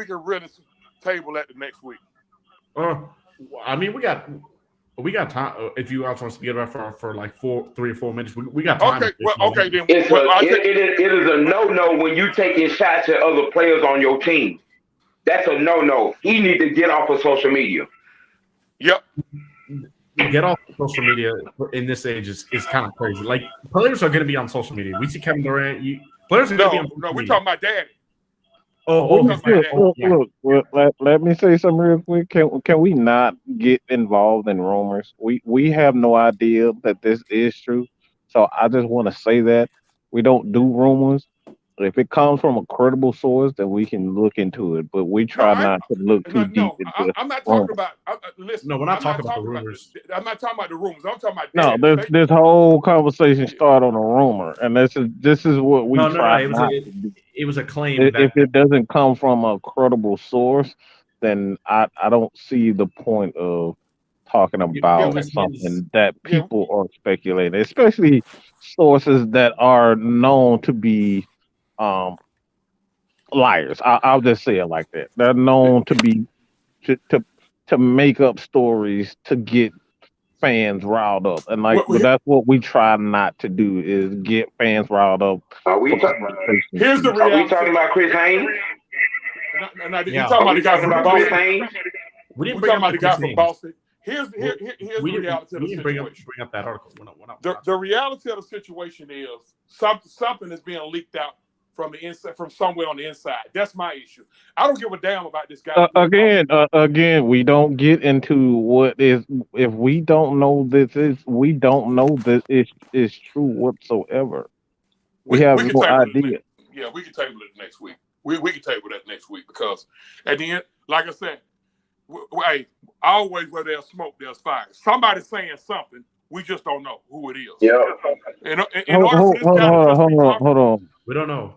table that the next week.
I mean, we got time. If you guys want to get up for like 3 or 4 minutes, we got time.
Okay, then.
It is a no when you taking shots at other players on your team. That's a no. He needs to get off of social media.
Yep.
Get off of social media in this age is kind of crazy. Like, players are going to be on social media. We see Kevin Durant. Players are going to be on social media.
We're talking about daddy.
Look, let me say something real quick. Can we not get involved in rumors? We have no idea that this is true. So I just want to say that we don't do rumors. If it comes from a credible source, then we can look into it. But we try not to look too deep into it.
I'm not talking about. Listen,
no, we're not talking about the rumors.
I'm not talking about the rumors. I'm talking about.
No, this whole conversation started on a rumor, and this is what we try not to do.
It was a claim.
If it doesn't come from a credible source, then I don't see the point of talking about something that people are speculating, especially sources that are known to be liars. I'll just say it like that. They're known to be to make up stories to get fans riled up, and that's what we try not to do, is get fans riled up.
Here's the reality.
Are we talking about Chris Haynes?
No, you're talking about the guy from Boston.
We didn't
bring up the guy from Boston. Here's the reality of the situation.
Bring up that article.
The reality of the situation is something is being leaked out from the inside, from somewhere on the inside. That's my issue. I don't give a damn about this guy.
Again, we don't get into what is, if we don't know we don't know this is true whatsoever. We have no idea.
Yeah, we can table it next week. We can table that next week, because at the end, like I said, always where there's smoke, there's fire. Somebody's saying something. We just don't know who it is.
Yeah.
Hold on.
We don't know.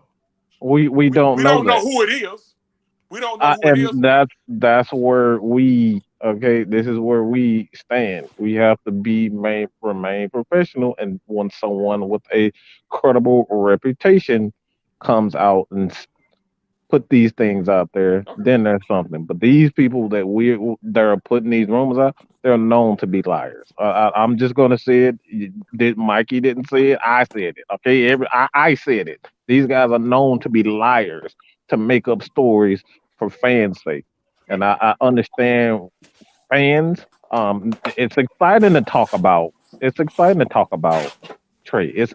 We don't know.
We don't know who it is. We don't know who it is.
That's where this is where we stand. We have to remain professional, and when someone with a credible reputation comes out and put these things out there, then there's something. But these people that are putting these rumors out, they're known to be liars. I'm just gonna say it. Mikey didn't say it. I said it. Okay, I said it. These guys are known to be liars, to make up stories for fans' sake. And I understand fans. It's exciting to talk about. Trae. It's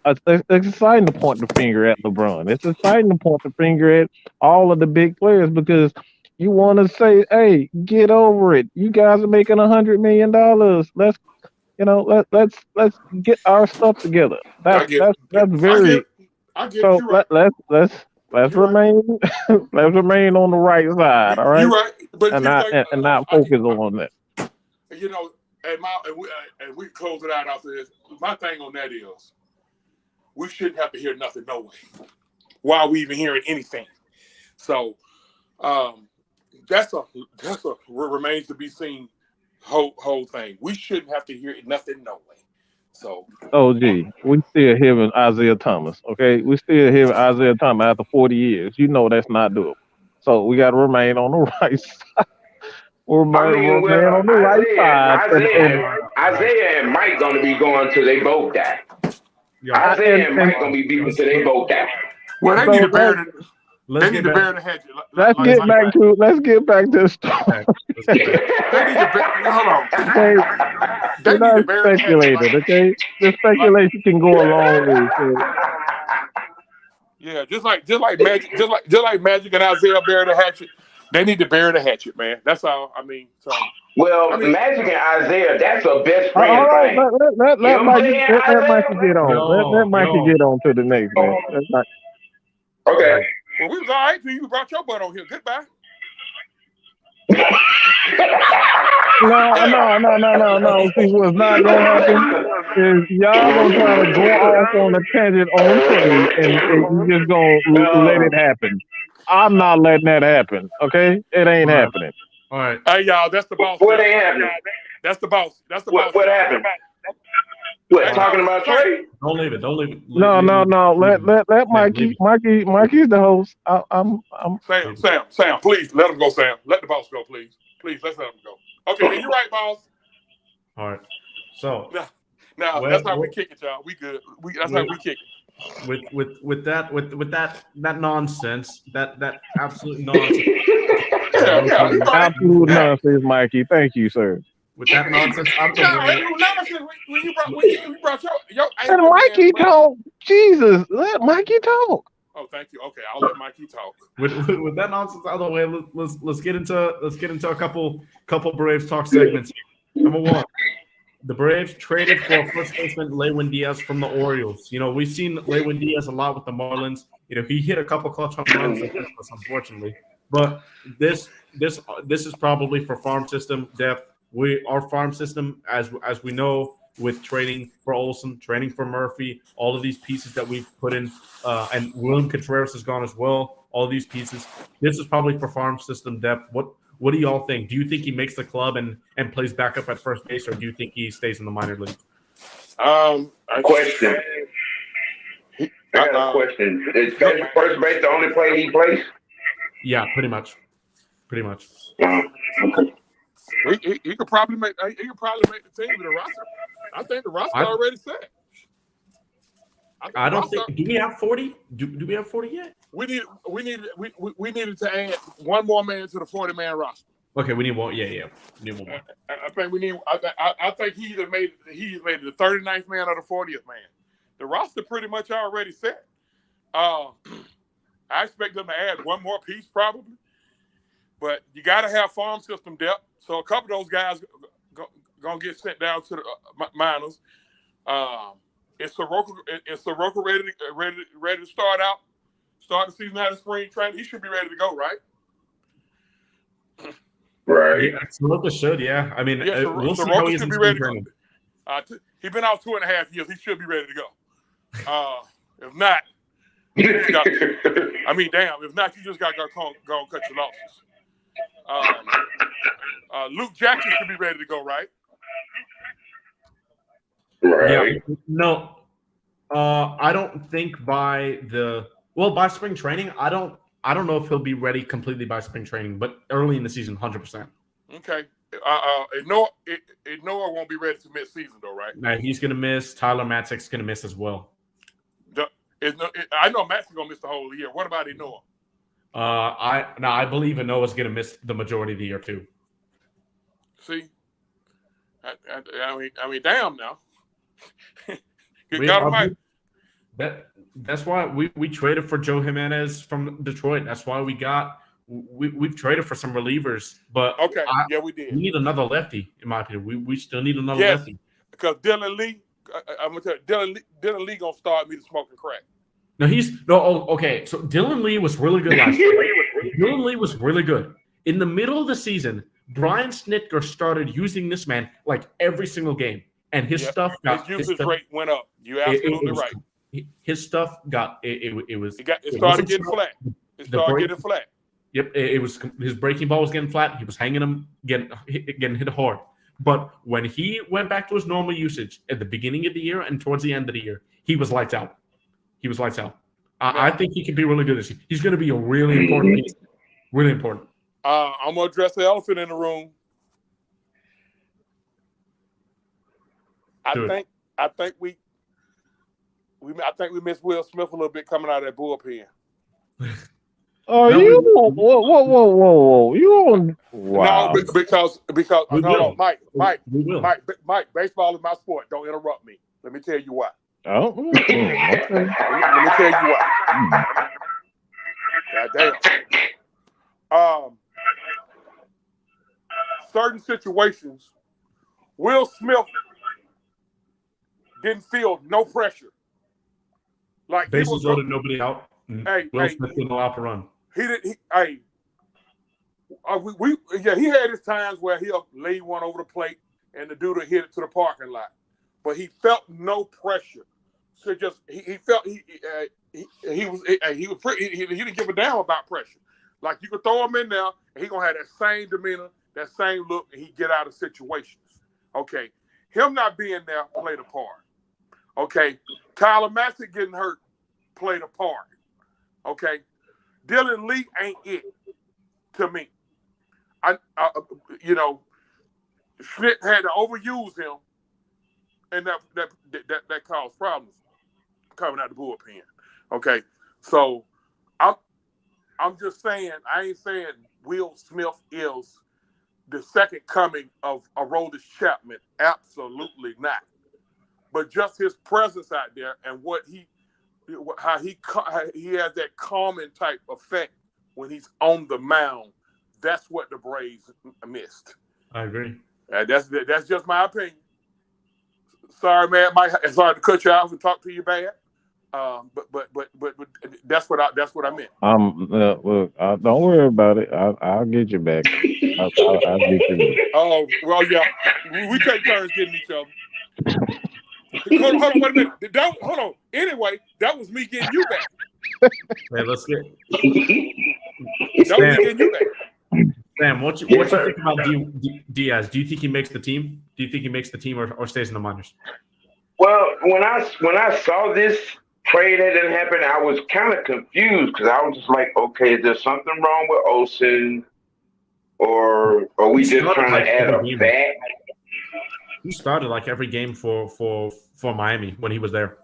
exciting to point the finger at LeBron. It's exciting to point the finger at all of the big players, because you want to say, "Hey, get over it. You guys are making $100 million. Let's get our stuff together." That's very. So let's remain on the right side. All right.
You're right, but
and not focus on that.
And we close it out after this. My thing on that is, we shouldn't have to hear nothing, no way. Why are we even hearing anything? So, that's a remains to be seen whole thing. We shouldn't have to hear nothing no way. So
OG, we still hearing Isaiah Thomas, okay? We still hearing Isaiah Thomas after 40 years. You know that's not doable. So we got to remain on the right side. Remain on the right side.
Isaiah and Mike going to be going till they both die.
Yeah.
Isaiah and Mike going to be beating till they both die.
well, they need to bury the
Let's
they need
get
to bury the hatchet.
Let's get back to the story.
They need to bury. Hold on.
Okay,
They
we're
need to
not
bury the hatchet.
speculating, okay? The speculation can go a long way. So.
Yeah, just like Magic and Isaiah bury the hatchet. They need to bury the hatchet, man. That's all. I mean, so.
Magic and Isaiah, that's a best friend
All right,
thing.
let Mikey get on. Let Mikey get on to the next man.
Okay.
Well, we was all right till you brought your butt on here. Goodbye.
No. See, what's not gonna happen is y'all gonna try to go off on a tangent on Trae, and you just gonna let it happen. I'm not letting that happen. Okay, it ain't happening.
All right.
Hey, y'all, that's the boss.
What ain't happening?
That's the boss. That's the boss.
What happened? What, talking about Trae?
Don't leave it.
No. Let Mikey. Mikey's the host. I'm.
Sam, please let him go. Sam, let the boss go, please. Please, let's let him go. Okay, you're right, boss.
All right. So
now that's how we kick it, y'all. We good. That's how we kick it. With
that nonsense, that absolute nonsense.
Yeah.
Absolute nonsense, Mikey. Thank you, sir.
With that nonsense, I'm
when you brought your
Let Mikey talk. Jesus, let Mikey talk.
Oh, thank you. Okay, I'll let Mikey talk.
With that nonsense out of the way, let's get into a couple Braves talk segments. Number one, the Braves traded for first baseman Lewin Diaz from the Orioles. You know, we've seen Lewin Diaz a lot with the Marlins. You know, he hit a couple clutch home runs, unfortunately. But this is probably for farm system depth. Our farm system, as we know, with trading for Olsen, trading for Murphy, all of these pieces that we've put in, and William Contreras is gone as well. All of these pieces. This is probably for farm system depth. What do y'all think? Do you think he makes the club and plays backup at first base, or do you think he stays in the minor league?
Question. I got a question. Is first base the only play he plays?
Yeah, pretty much.
Okay.
He could probably make the team with the roster. I think the roster already set.
I don't think. Do we have 40? Do we have 40 yet?
We needed to add one more man to the 40-man roster.
Okay, we need one. Yeah, we need one more.
I think we need. I think he made the 39th man or the 40th man. The roster pretty much already set. I expect them to add one more piece probably, but you got to have farm system depth. So a couple of those guys gonna get sent down to the minors. Is Soroka ready to start the season out of spring training? He should be ready to go, right?
Right.
Yeah, Soroka should. Yeah, I mean, we'll see how
should be ready to go. He's been out 2.5 years. He should be ready to go. If not, if not, you just got to go cut your losses. Luke Jackson should be ready to go, right?
Right.
Yeah. No, I don't think by spring training. I don't know if he'll be ready completely by spring training, but early in the season, 100%.
Okay. Noah won't be ready to miss season though, right?
Nah, he's gonna miss. Tyler Matzek's gonna miss as well.
I know Matt's gonna miss the whole year. What about Noah?
I believe Noah's gonna miss the majority of the year too.
See, I mean, damn now.
That's why we traded for Joe Jimenez from Detroit. That's why we've traded for some relievers. But
okay, we did.
We need another lefty, in my opinion. We still need another lefty.
Because Dylan Lee, I'm gonna tell you, Dylan Lee gonna start me to smoking crack.
Okay. So Dylan Lee was really good last year. Dylan Lee was really good. In the middle of the season, Brian Snitker started using this man like every single game, and his usage
rate went up. You're absolutely right.
His stuff got it.
It started getting flat. It started getting flat.
Yep, it was his breaking ball was getting flat. He was hanging him, getting hit hard. But when he went back to his normal usage at the beginning of the year and towards the end of the year, he was lights out. I think he can be really good this year. He's going to be a really important piece. Really important.
I'm gonna address the elephant in the room. I think we missed Will Smith a little bit coming out of that bullpen.
Oh,
No,
you whoa! You on? Wow.
No, because
We
hold
will.
on, Mike,
We will.
Mike, baseball is my sport. Don't interrupt me. Let me tell you why.
Oh, okay.
Let me tell you why. God damn. Certain situations, Will Smith didn't feel no pressure. Like
Bases loaded, nobody out. Will Smith didn't allow to run.
He had his times where he'll lay one over the plate and the dude will hit it to the parking lot, but he felt no pressure. So just he didn't give a damn about pressure. Like you could throw him in there and he gonna have that same demeanor, that same look, and he get out of situations. Okay, him not being there played a part. Okay, Tyler Massey getting hurt played a part. Okay, Dylan Lee ain't it to me. Schmidt had to overuse him, and that caused problems coming out the bullpen. Okay, so I'm just saying, I ain't saying Will Smith is the second coming of Aroldis Chapman. Absolutely not. But just his presence out there and how he has that calming type effect when he's on the mound. That's what the Braves missed.
I agree.
That's just my opinion. Sorry, man. Sorry to cut you off and talk to you bad. But that's what I meant.
Look, don't worry about it. I'll get you back. I'll get you back.
Oh well, yeah. We take turns getting each other. Hold on, wait a minute. Hold on. Anyway, that was me getting you back.
Hey, let's get.
That was me getting you back.
Sam, what you think about Diaz? Do you think he makes the team? Do you think he makes the team or stays in the minors?
Well, when I saw this trade that didn't happen, I was kind of confused because I was just like, okay, is there something wrong with Olsen, or are we just trying to add a bat?
He started like every game for Miami when he was there.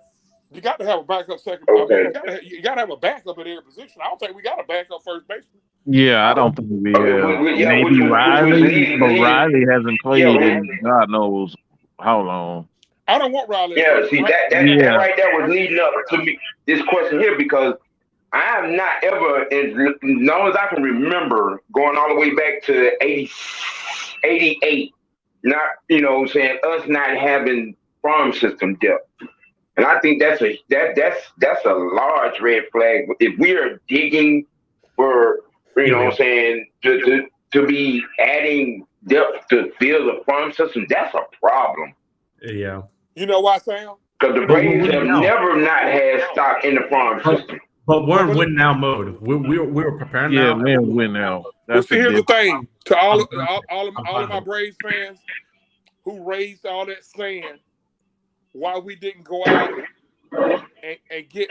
You got to have a backup second.
Okay.
You got to have a backup at every position. I don't think we got a backup first baseman.
Yeah, I don't think we have. Maybe Riley, but Riley hasn't played in God knows how long.
I don't want Riley.
Yeah, see that right there was leading up to me this question here because I have not ever, as long as I can remember, going all the way back to 88, not us not having farm system depth. And I think that's a large red flag. If we are digging for to be adding depth to fill the farm system, that's a problem.
Yeah.
You know why, Sam?
Because the Braves have never not had stock in the farm system.
But we're in win now mode. We're preparing now.
Yeah, we're in win now.
Here's the thing. To all of my Braves fans who raised all that sand, why we didn't go out and get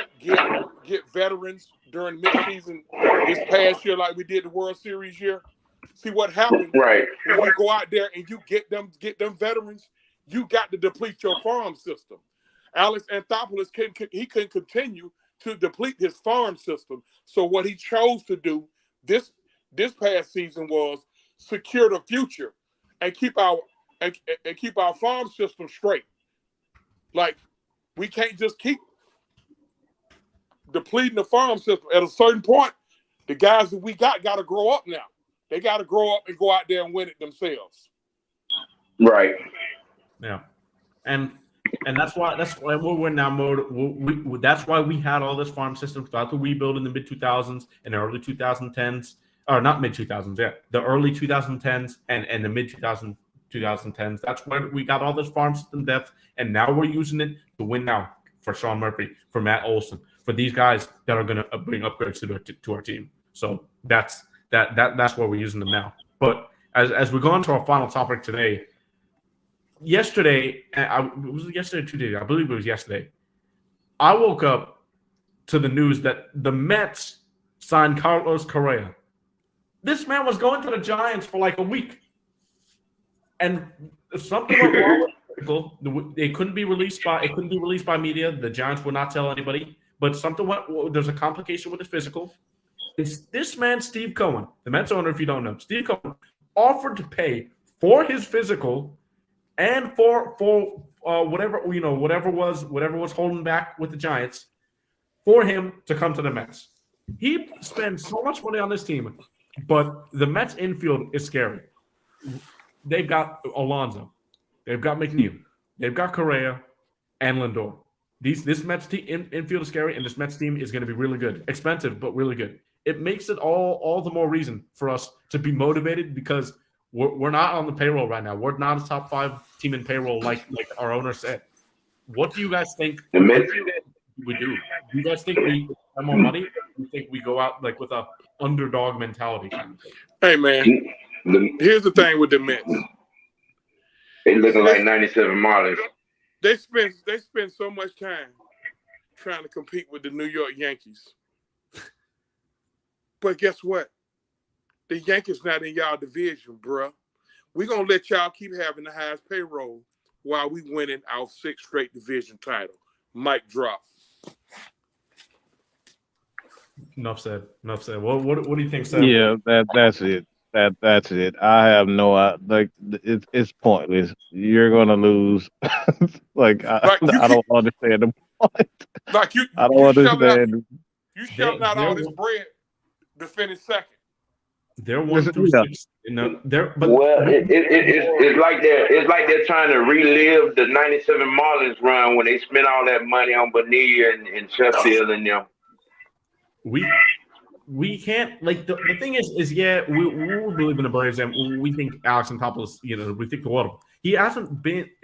veterans during midseason this past year like we did the World Series year. See what happened
right
when you go out there and you get them veterans, you got to deplete your farm system. Alex Anthopoulos couldn't continue to deplete his farm system. So what he chose to do this past season was secure the future and keep our farm system straight. Like, we can't just keep depleting the farm system. At a certain point, the guys that we got to grow up now. They got to grow up and go out there and win it themselves.
Right.
Yeah. And that's why we're now mode. That's why we had all this farm system throughout the rebuild in the mid 2000s and early 2010s, or not mid 2000s, yeah, the early 2010s and the mid 2010s. That's where we got all this farm system depth, and now we're using it to win now for Sean Murphy, for Matt Olson, for these guys that are going to bring upgrades to our team. So that's That's where we're using them now. But as we go on to our final topic today, yesterday, was it yesterday or 2 days? I believe it was yesterday. I woke up to the news that the Mets signed Carlos Correa. This man was going to the Giants for like a week, and something went wrong with it couldn't be released by media. The Giants would not tell anybody, but something went. There's a complication with the physical. It's this man, Steve Cohen, the Mets owner. If you don't know, Steve Cohen offered to pay for his physical and for whatever was holding back with the Giants for him to come to the Mets. He spends so much money on this team, but the Mets infield is scary. They've got Alonso. They've got McNeil. They've got Correa and Lindor. This Mets team infield is scary, and this Mets team is going to be really good. Expensive, but really good. It makes it all the more reason for us to be motivated because we're not on the payroll right now. We're not a top 5 team in payroll like our owner said. What do you guys think we do? Do you guys think we have more money? Or do you think we go out like with a underdog mentality kind of thing?
Hey, man, here's the thing with the Mets.
They looking like 97 Marlins.
They spend so much time trying to compete with the New York Yankees. But guess what? The Yankees not in y'all division, bruh. We're going to let y'all keep having the highest payroll while we winning our 6th straight division title. Mic drop.
Enough said. What do you think, Sam?
Yeah, that's it. That's it. I have no it's pointless. You're gonna lose. I don't understand the point. I don't understand.
You shelling out all this bread to finish second.
They're 1 through 6.
It's like they're trying to relive the 97 Marlins run when they spent all that money on Bonilla and Sheffield and them.
We can't the thing is we believe in the Braves and we think Alex Anthopoulos, we think the world of him.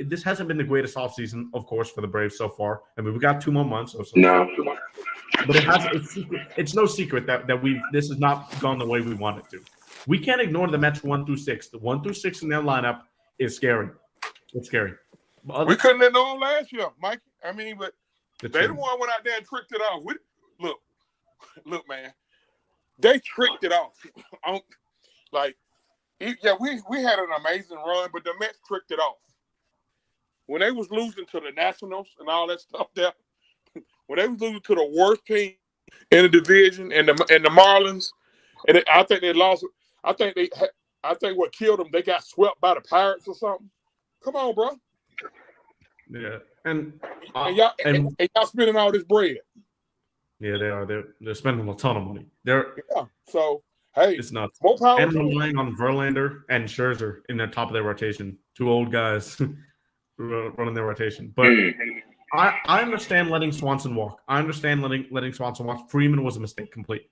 This hasn't been the greatest offseason, of course, for the Braves so far. I mean, we got 2 more months or so.
No.
But it's no secret that this has not gone the way we want it to. We can't ignore the Mets 1 through 6. The 1 through 6 in their lineup is scary. It's scary.
We couldn't have known last year, Mike. I mean, but they the one went out there and tricked it off. Look, man. They tricked it off. We had an amazing run, but the Mets tricked it off. When they was losing to the Nationals and all that stuff there, when they was losing to the worst team in the division and the Marlins, and I think they lost. I think what killed them, they got swept by the Pirates or something. Come on, bro.
Yeah,
and y'all spending all this bread.
Yeah, they are. They're spending a ton of money.
So hey,
it's nuts.
More power.
And relying on Verlander and Scherzer in the top of their rotation. 2 old guys running their rotation. But I understand letting Swanson walk. I understand letting Swanson walk. Freeman was a mistake complete.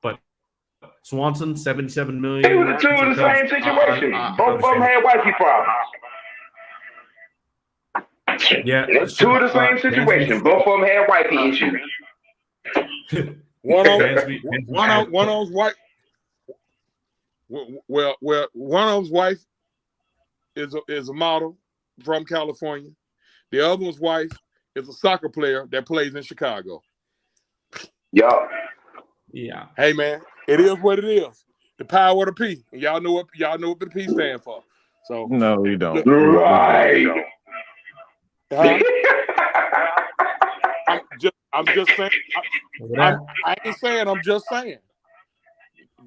But Swanson, $77 million.
It was 2 of the same situation. Both of them had wifey problems.
Yeah,
it's 2 of the same situation. Both of them had wifey issues.
One of them's wife. Well, one of them's wife is a model from California. The other one's wife is a soccer player that plays in Chicago.
Yeah.
Hey man, it is what it is. The power of the P. And y'all know what the P stand for. So
no, you don't.
Right.
I'm just saying. I ain't saying. I'm just saying.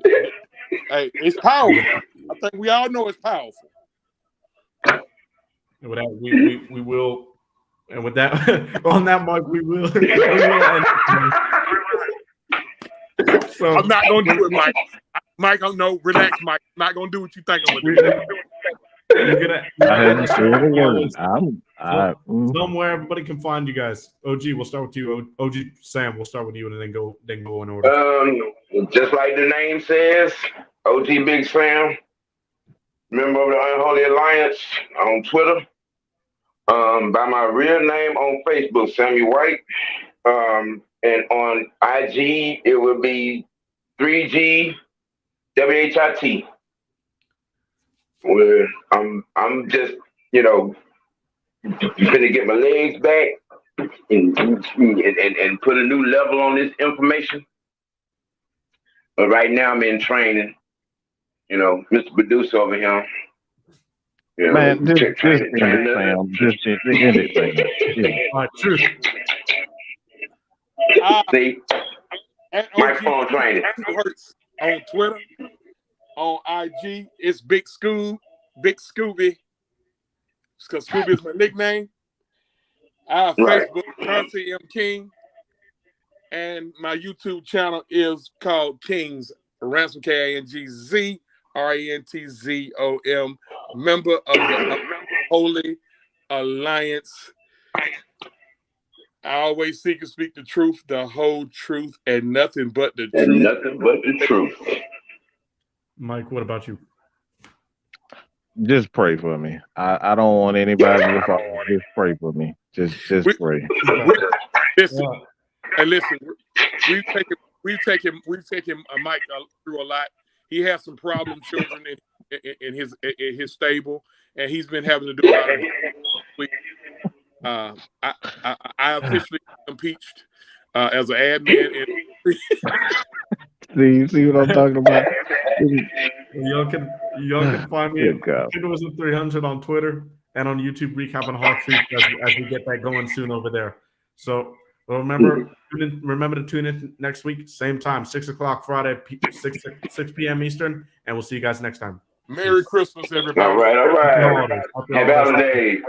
Hey, it's powerful. I think we all know it's powerful.
And with that, we will, and with that, on that mark, we will end. So,
I'm not gonna do it, Mike. Mike, no, relax, Mike. I'm not gonna do what you think I'm gonna do.
Somewhere everybody can find you guys. OG, we'll start with you. OG Sam, we'll start with you and then go in order.
Just like the name says, OG Big Sam, member of the Unholy Alliance on Twitter. By my real name on Facebook, Sammy White. And on IG, it will be 3G WHIT. Where I'm just, gonna get my legs back and put a new level on this information. But right now I'm in training. Mr. Producer over here.
Man, just end it, Sam. Just end it, Sam.
All right, truth.
See, microphone training.
Hurts on Twitter, on IG. It's Big Scooby. Because Scooby is my nickname. Our
Right.
Facebook, Currency M King. And my YouTube channel is called King's Ransom, KINGZ, RENTZOM, member of the Holy Alliance. I always seek and speak the truth, the whole truth, and nothing but the truth.
And nothing but the truth.
Mike, what about you?
Just pray for me. I don't want anybody to fall. Just pray for me. Just pray.
Listen, and listen, we've taken Mike through a lot. He has some problem children in his stable, and he's been having to do a lot of. I officially impeached as an admin.
See what I'm talking about?
Y'all can find me. It was 300 on Twitter and on YouTube, recapping Hawk Street as we get that going soon over there. So remember to tune in next week, same time, 6 o'clock Friday, 6 p.m. Eastern, and we'll see you guys next time.
Merry Christmas, everybody.
All right. Happy holidays.